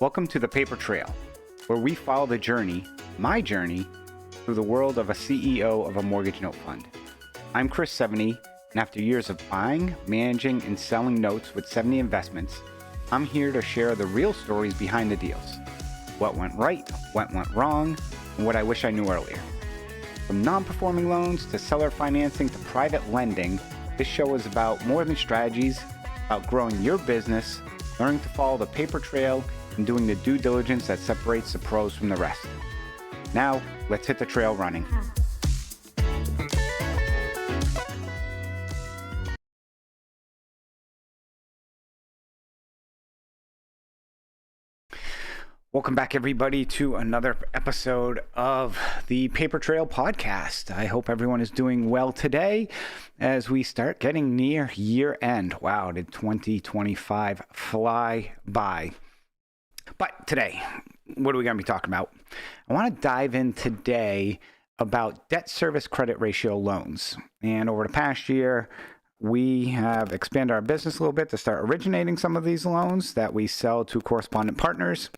Welcome to the Paper Trail, where we follow the journey, my journey, through the world of a CEO of a mortgage note fund. I'm Chris Seveney, and after years of buying, managing, and selling notes with Seveney Investments, I'm here to share the real stories behind the deals. What went right, what went wrong, and what I wish I knew earlier. From non-performing loans to seller financing to private lending, this show is about more than strategies, about growing your business, learning to follow the paper trail, and doing the due diligence that separates the pros from the rest. Now, let's hit the trail running. Welcome back, everybody, to another episode of the Paper Trail podcast. I hope everyone is doing well today as we start getting near year end. Wow, did 2025 fly by? But today, what are we going to be talking about? I want to dive in today about debt service credit ratio loans. And over the past year, we have expanded our business a little bit to start originating some of these loans that we sell to correspondent partners.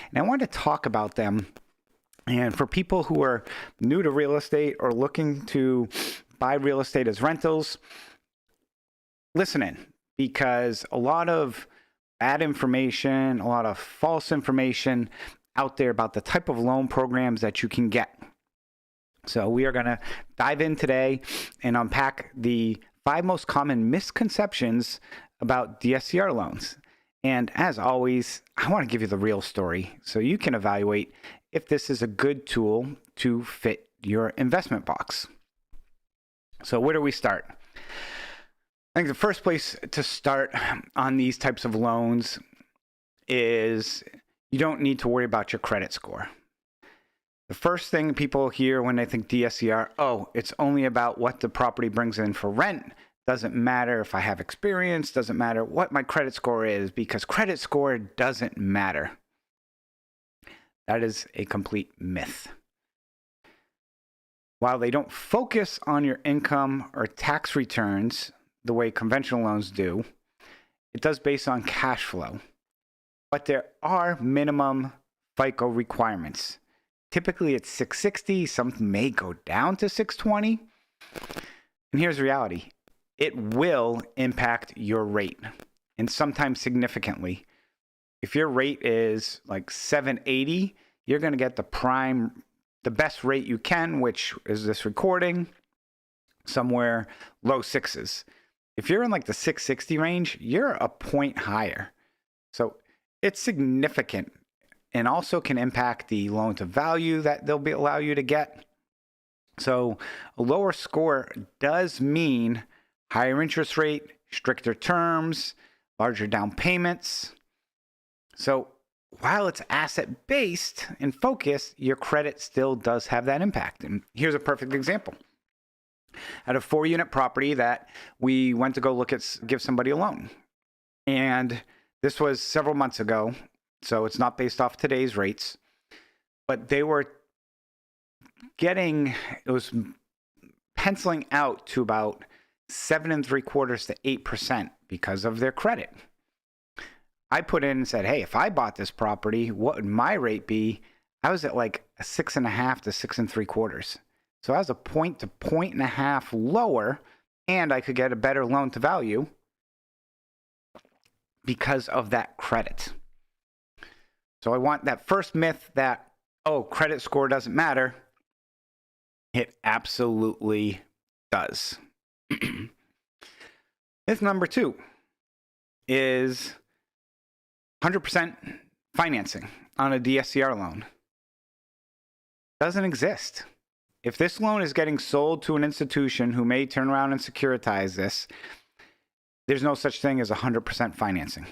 And I wanted to talk about them. And for people who are new to real estate or looking to buy real estate as rentals, listen in, because a lot of bad information, a lot of false information out there about the type of loan programs that you can get. So we are going to dive in today and unpack the 5 most common misconceptions about DSCR loans. And as always, I want to give you the real story so you can evaluate if this is a good tool to fit your investment box. So where do we start? I think the first place to start on these types of loans is you don't need to worry about your credit score. The first thing people hear when they think DSCR, oh, it's only about what the property brings in for rent. Doesn't matter if I have experience, doesn't matter what my credit score is, because credit score doesn't matter. That is a complete myth. While they don't focus on your income or tax returns the way conventional loans do, it does based on cash flow. But there are minimum FICO requirements. Typically it's 660, some may go down to 620. And here's the reality. It will impact your rate, and sometimes significantly. If your rate is like 780, you're going to get the best rate you can, which is this recording, somewhere low sixes. If you're in like the 660 range, you're a point higher. So it's significant, and also can impact the loan to value that they'll allow you to get. So a lower score does mean higher interest rate, stricter terms, larger down payments. So while it's asset-based and focused, your credit still does have that impact. And here's a perfect example. At a 4-unit property that we went to go look at, give somebody a loan. And this was several months ago, so it's not based off today's rates. But they were it was penciling out to about 7.75% to 8% because of their credit. I put in and said, hey, if I bought this property, what would my rate be? I was at like a 6.5% to 6.75%. So I was a point to 1.5 lower, and I could get a better loan to value because of that credit. So I want that first myth that, oh, credit score doesn't matter. It absolutely does. Myth number 2 is 100% financing on a DSCR loan. Doesn't exist. If this loan is getting sold to an institution who may turn around and securitize this, there's no such thing as 100% financing.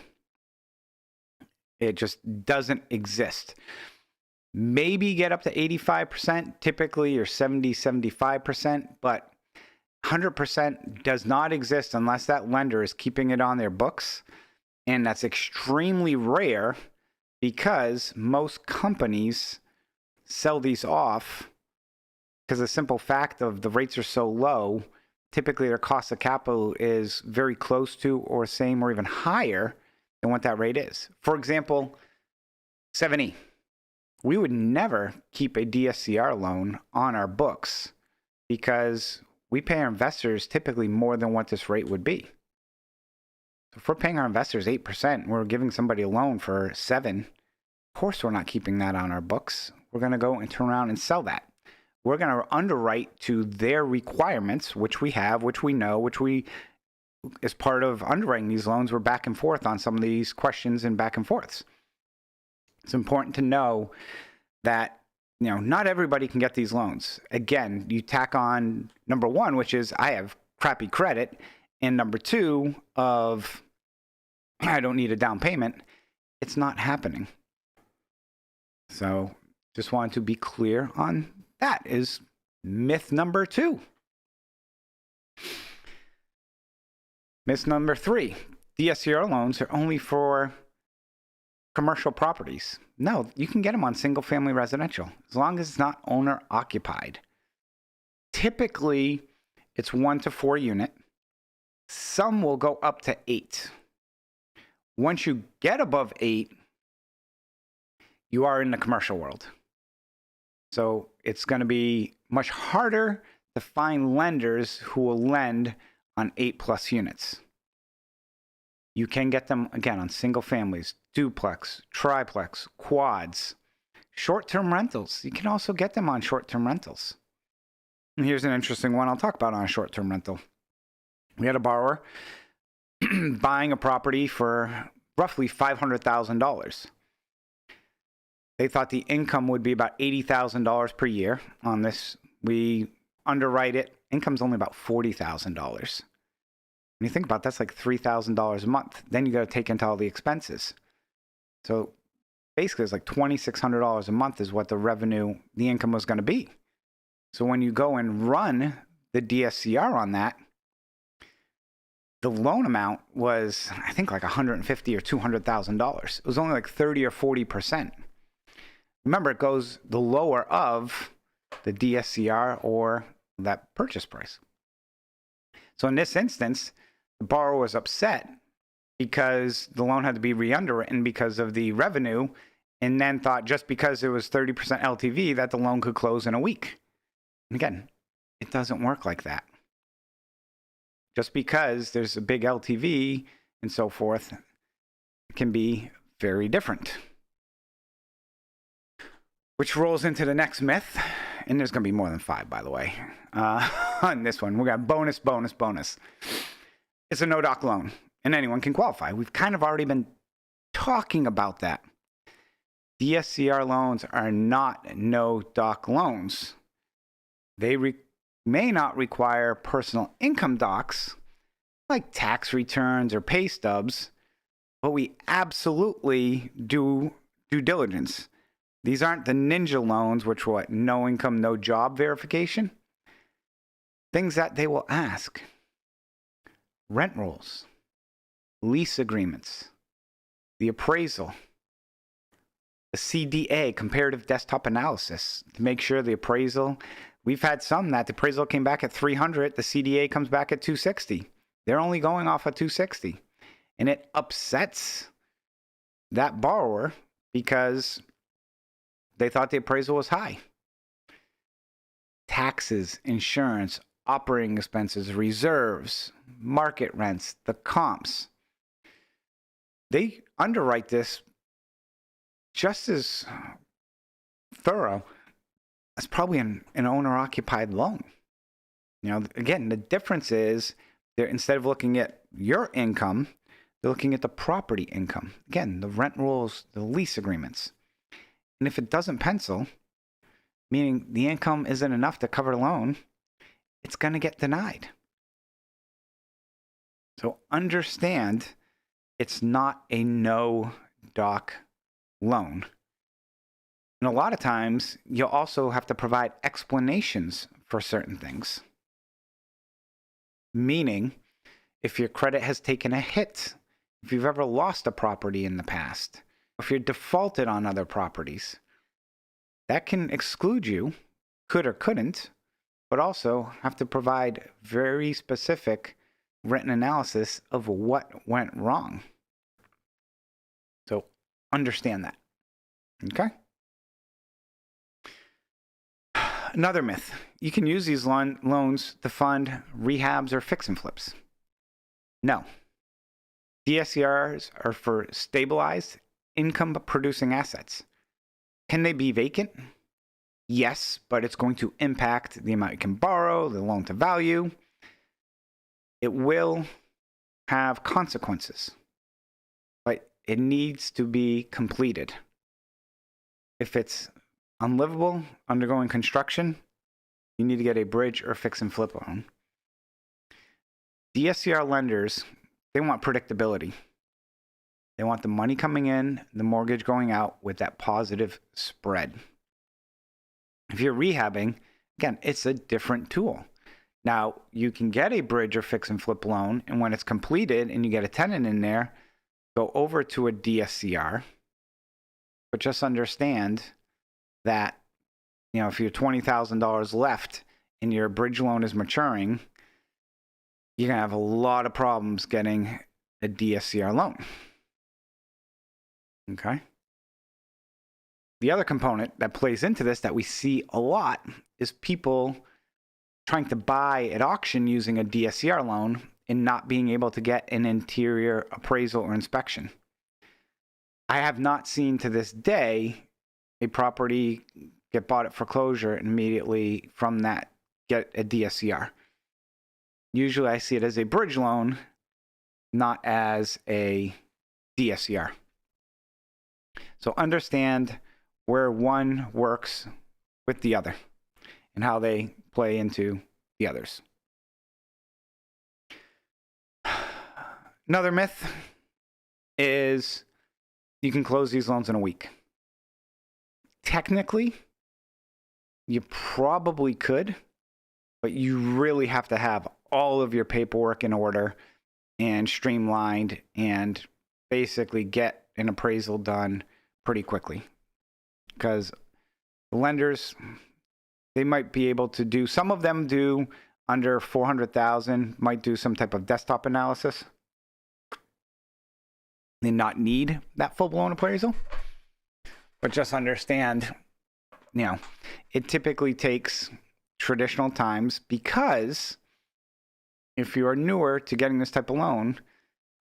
It just doesn't exist. Maybe get up to 85% typically, or 75%, but 100% does not exist unless that lender is keeping it on their books. And that's extremely rare because most companies sell these off because the simple fact of the rates are so low, typically their cost of capital is very close to or same or even higher than what that rate is. For example, Seveney. We would never keep a DSCR loan on our books because we pay our investors typically more than what this rate would be. So if we're paying our investors 8%, we're giving somebody a loan for 7%. Of course, we're not keeping that on our books. We're going to go and turn around and sell that. We're going to underwrite to their requirements, which we have, which we know, which we, as part of underwriting these loans, we're back and forth on some of these questions and back and forths. It's important to know that, not everybody can get these loans. Again, you tack on number one, which is I have crappy credit, and number two of I don't need a down payment. It's not happening. So just wanted to be clear on that is myth number 2. Myth number 3, DSCR loans are only for commercial properties. No, you can get them on single family residential as long as it's not owner occupied. Typically, it's 1 to 4 unit. Some will go up to 8. Once you get above 8, you are in the commercial world. So it's going to be much harder to find lenders who will lend on 8+ units. You can get them, again, on single families, duplex, triplex, quads, short-term rentals. You can also get them on short-term rentals. And here's an interesting one I'll talk about on a short-term rental. We had a borrower buying a property for roughly $500,000. They thought the income would be about $80,000 per year on this. We underwrite it. Income's only about $40,000. When you think about it, that's like $3,000 a month. Then you got to take into all the expenses. So basically, it's like $2,600 a month is what the income was going to be. So when you go and run the DSCR on that, the loan amount was, I think, like $150,000 or $200,000. It was only like 30 or 40%. Remember, it goes the lower of the DSCR or that purchase price. So in this instance, the borrower was upset because the loan had to be re-underwritten because of the revenue, and then thought just because it was 30% LTV that the loan could close in a week. And again, it doesn't work like that. Just because there's a big LTV and so forth, it can be very different. Which rolls into the next myth, and there's going to be more than 5, by the way, on this one. We got bonus. It's a no-doc loan, and anyone can qualify. We've kind of already been talking about that. DSCR loans are not no-doc loans. They may not require personal income docs, like tax returns or pay stubs, but we absolutely do due diligence. These aren't the ninja loans, which were no income, no job verification. Things that they will ask: rent rolls, lease agreements, the appraisal, the CDA, comparative desktop analysis, to make sure the appraisal. We've had some that the appraisal came back at 300, the CDA comes back at 260. They're only going off of 260. And it upsets that borrower because they thought the appraisal was high. Taxes, insurance, operating expenses, reserves, market rents, the comps. They underwrite this just as thorough as probably an owner-occupied loan. Again, the difference is they're, instead of looking at your income, they're looking at the property income. Again, the rent rolls, the lease agreements. And if it doesn't pencil, meaning the income isn't enough to cover the loan, it's going to get denied. So understand, it's not a no-doc loan. And a lot of times, you'll also have to provide explanations for certain things. Meaning, if your credit has taken a hit, if you've ever lost a property in the past, if you're defaulted on other properties, that can exclude you, could or couldn't, but also have to provide very specific written analysis of what went wrong. So understand that. Okay. Another myth. You can use these loans to fund rehabs or fix and flips. No. DSCRs are for stabilized income producing assets. Can they be vacant? Yes, but it's going to impact the amount you can borrow, the loan to value. It will have consequences, but it needs to be completed. If it's unlivable, undergoing construction, you need to get a bridge or fix and flip loan. DSCR lenders, they want predictability. They want the money coming in, the mortgage going out with that positive spread. If you're rehabbing, again, it's a different tool. Now, you can get a bridge or fix and flip loan, and when it's completed and you get a tenant in there, go over to a DSCR. But just understand that, if you're $20,000 left and your bridge loan is maturing, you're going to have a lot of problems getting a DSCR loan. Okay. The other component that plays into this that we see a lot is people trying to buy at auction using a DSCR loan and not being able to get an interior appraisal or inspection. I have not seen to this day a property get bought at foreclosure and immediately from that get a DSCR. Usually I see it as a bridge loan, not as a DSCR. So understand where one works with the other and how they play into the others. Another myth is you can close these loans in a week. Technically, you probably could, but you really have to have all of your paperwork in order and streamlined and basically get an appraisal done pretty quickly. Because the lenders, they might be able to do, some of them do under 400,000, might do some type of desktop analysis and not need that full-blown appraisal. But just understand, it typically takes traditional times, because if you are newer to getting this type of loan,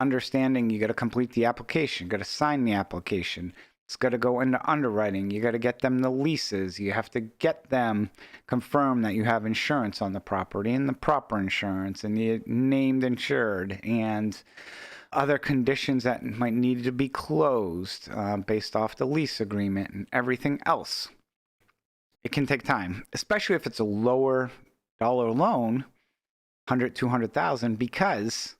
understanding you got to complete the application, you got to sign the application, it's got to go into underwriting, you got to get them the leases, you have to get them confirm that you have insurance on the property and the proper insurance and the named insured and other conditions that might need to be closed based off the lease agreement and everything else. It can take time, especially if it's a lower dollar loan, 100, 200,000, because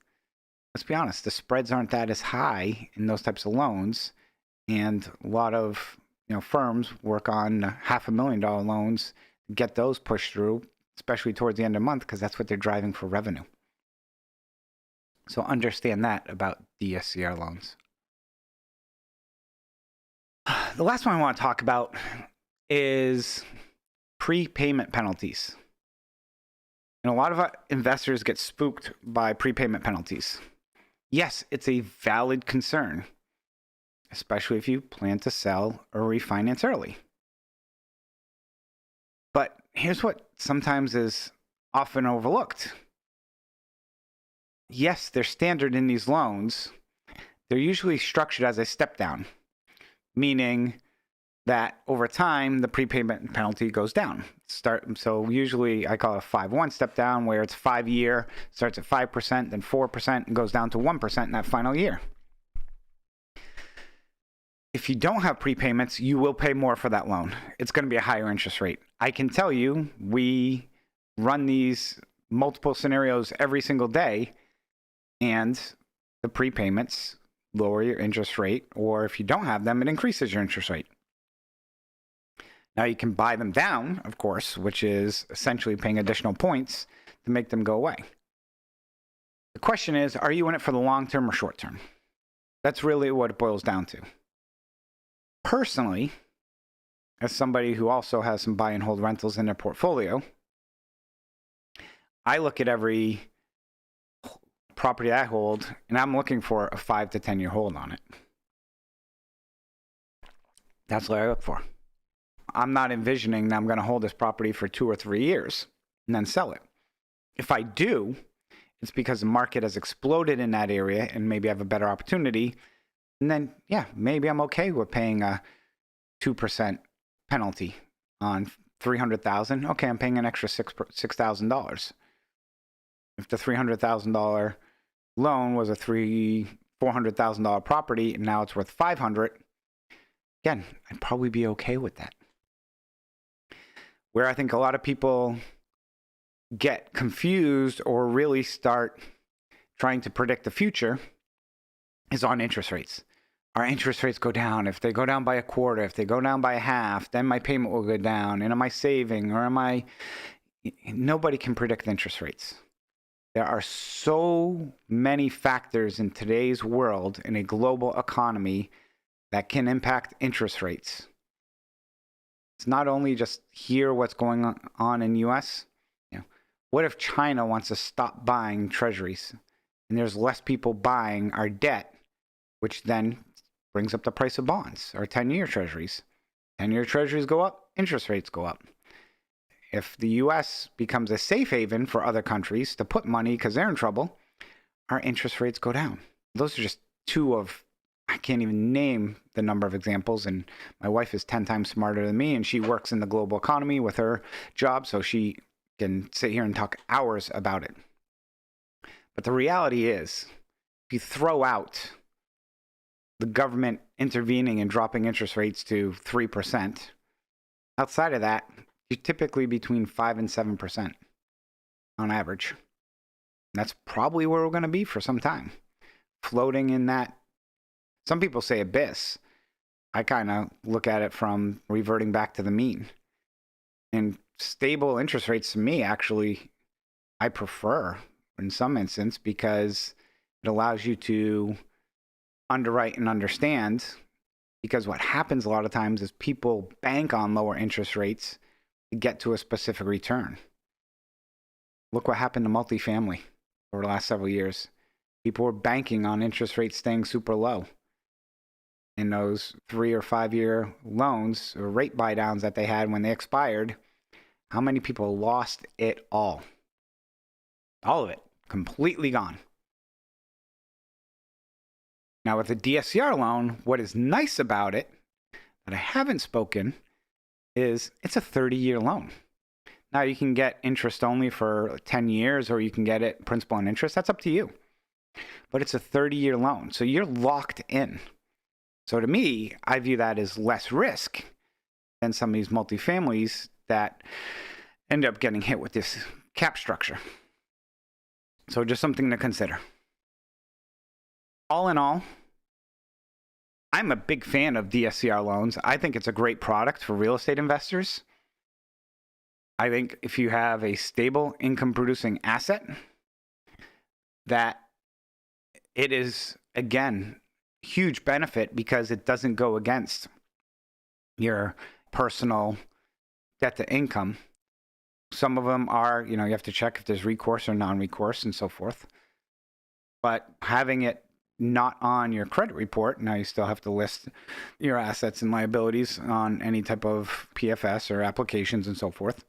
let's be honest, the spreads aren't that as high in those types of loans. And a lot of firms work on $500,000 loans, get those pushed through, especially towards the end of the month, because that's what they're driving for revenue. So understand that about DSCR loans. The last one I want to talk about is prepayment penalties. And a lot of investors get spooked by prepayment penalties. Yes, it's a valid concern, especially if you plan to sell or refinance early. But here's what sometimes is often overlooked. Yes, they're standard in these loans. They're usually structured as a step down, meaning that over time, the prepayment penalty goes down. So usually I call it a 5-1 step down, where it's 5-year, starts at 5%, then 4%, and goes down to 1% in that final year. If you don't have prepayments, you will pay more for that loan. It's going to be a higher interest rate. I can tell you, we run these multiple scenarios every single day, and the prepayments lower your interest rate, or if you don't have them, it increases your interest rate. Now you can buy them down, of course, which is essentially paying additional points to make them go away. The question is, are you in it for the long term or short term? That's really what it boils down to. Personally, as somebody who also has some buy and hold rentals in their portfolio, I look at every property I hold and I'm looking for a 5 to 10 year hold on it. That's what I look for. I'm not envisioning that I'm going to hold this property for 2 or 3 years and then sell it. If I do, it's because the market has exploded in that area and maybe I have a better opportunity. And then, yeah, maybe I'm okay with paying a 2% penalty on $300,000. Okay, I'm paying an extra $6,000. If the $300,000 loan was a $400,000 property and now it's worth $500,000, again, I'd probably be okay with that. Where I think a lot of people get confused or really start trying to predict the future is on interest rates. Our interest rates go down. If they go down by a quarter, if they go down by a half, then my payment will go down. And am I saving or am I? Nobody can predict interest rates. There are so many factors in today's world in a global economy that can impact interest rates. It's not only just hear what's going on in the US. What if China wants to stop buying treasuries and there's less people buying our debt, which then brings up the price of bonds or 10-year treasuries. 10-year treasuries go up, interest rates go up. If the US becomes a safe haven for other countries to put money because they're in trouble, our interest rates go down. Those are just two of, I can't even name the number of examples. And my wife is 10 times smarter than me, and she works in the global economy with her job, so she can sit here and talk hours about it. But the reality is, if you throw out the government intervening and dropping interest rates to 3%, outside of that, you're typically between 5 and 7% on average. And that's probably where we're going to be for some time, floating in that. Some people say abyss. I kind of look at it from reverting back to the mean. And stable interest rates to me, actually, I prefer in some instance because it allows you to underwrite and understand. Because what happens a lot of times is people bank on lower interest rates to get to a specific return. Look what happened to multifamily over the last several years. People were banking on interest rates staying super low. In those 3 or 5 year loans or rate buy downs that they had when they expired, how many people lost it all? All of it, completely gone. Now with the DSCR loan, what is nice about it that I haven't spoken is it's a 30-year loan. Now you can get interest only for 10 years or you can get it principal and interest. That's up to you. But it's a 30-year loan, so you're locked in. So to me, I view that as less risk than some of these multifamilies that end up getting hit with this cap structure. So just something to consider. All in all, I'm a big fan of DSCR loans. I think it's a great product for real estate investors. I think if you have a stable income producing asset, that it is, again, huge benefit because it doesn't go against your personal debt to income. Some of them are, you have to check if there's recourse or non-recourse and so forth. But having it not on your credit report, now you still have to list your assets and liabilities on any type of PFS or applications and so forth.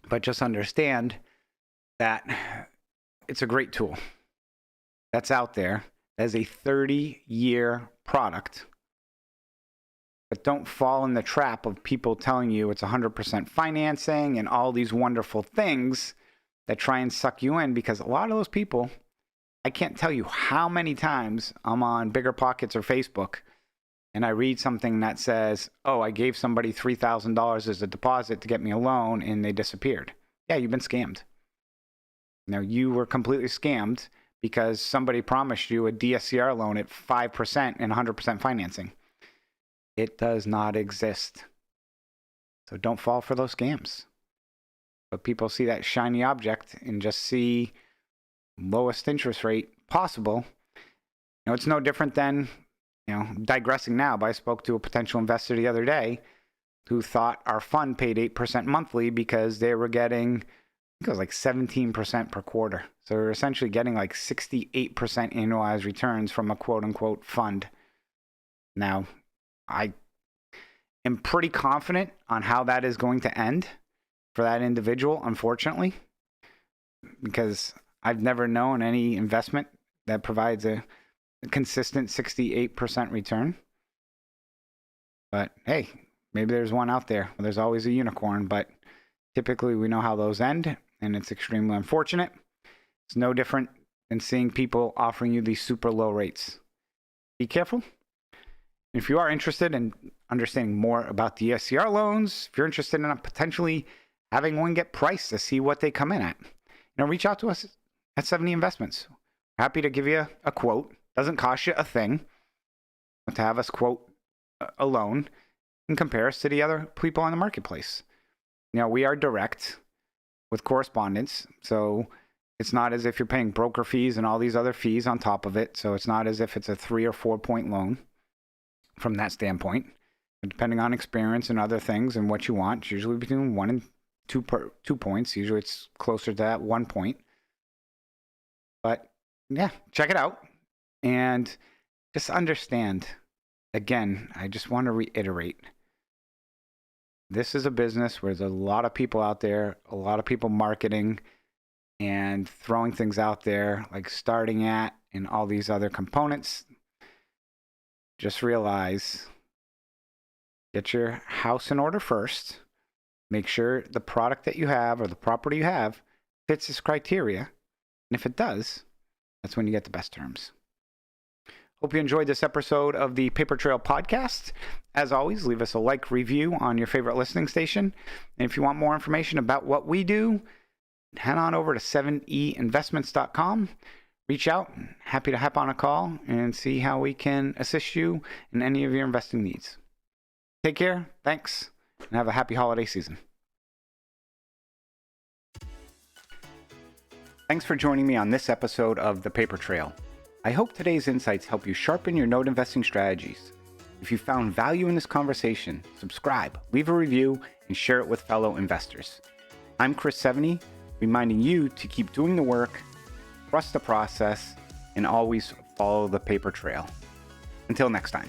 But just understand that it's a great tool that's out there as a 30-year product. But don't fall in the trap of people telling you it's 100% financing and all these wonderful things that try and suck you in, because a lot of those people, I can't tell you how many times I'm on Bigger Pockets or Facebook and I read something that says, oh, I gave somebody $3,000 as a deposit to get me a loan and they disappeared. Yeah, you've been scammed. Now, you were completely scammed because somebody promised you a DSCR loan at 5% and 100% financing. It does not exist. So don't fall for those scams. But people see that shiny object and just see lowest interest rate possible. It's no different than, digressing now, but I spoke to a potential investor the other day who thought our fund paid 8% monthly because they were getting, I think it was like 17% per quarter. So they're essentially getting like 68% annualized returns from a quote unquote fund. Now, I am pretty confident on how that is going to end for that individual, unfortunately, because I've never known any investment that provides a consistent 68% return. But hey, maybe there's one out there. Well, there's always a unicorn, but typically we know how those end, and it's extremely unfortunate. It's no different than seeing people offering you these super low rates. Be careful. If you are interested in understanding more about the DSCR loans, if you're interested in potentially having one get priced to see what they come in at, reach out to us at Seveney Investments. Happy to give you a quote. Doesn't cost you a thing to have us quote a loan and compare us to the other people on the marketplace. We are direct with correspondence, so it's not as if you're paying broker fees and all these other fees on top of it. So it's not as if it's a 3 or 4 point loan from that standpoint. But depending on experience and other things and what you want, it's usually between 1 and 2 points. Usually it's closer to that 1 point. But yeah, check it out and just understand. Again, I just want to reiterate. This is a business where there's a lot of people out there, a lot of people marketing and throwing things out there like starting at and all these other components. Just realize, get your house in order first. Make sure the product that you have or the property you have fits this criteria. And if it does, that's when you get the best terms. Hope you enjoyed this episode of the Paper Trail Podcast. As always, leave us a like, review on your favorite listening station. And if you want more information about what we do, head on over to seveneyinvestments.com. Reach out. Happy to hop on a call and see how we can assist you in any of your investing needs. Take care. Thanks. And have a happy holiday season. Thanks for joining me on this episode of The Paper Trail. I hope today's insights help you sharpen your note investing strategies. If you found value in this conversation, subscribe, leave a review, and share it with fellow investors. I'm Chris Seveney, reminding you to keep doing the work, trust the process, and always follow the paper trail. Until next time.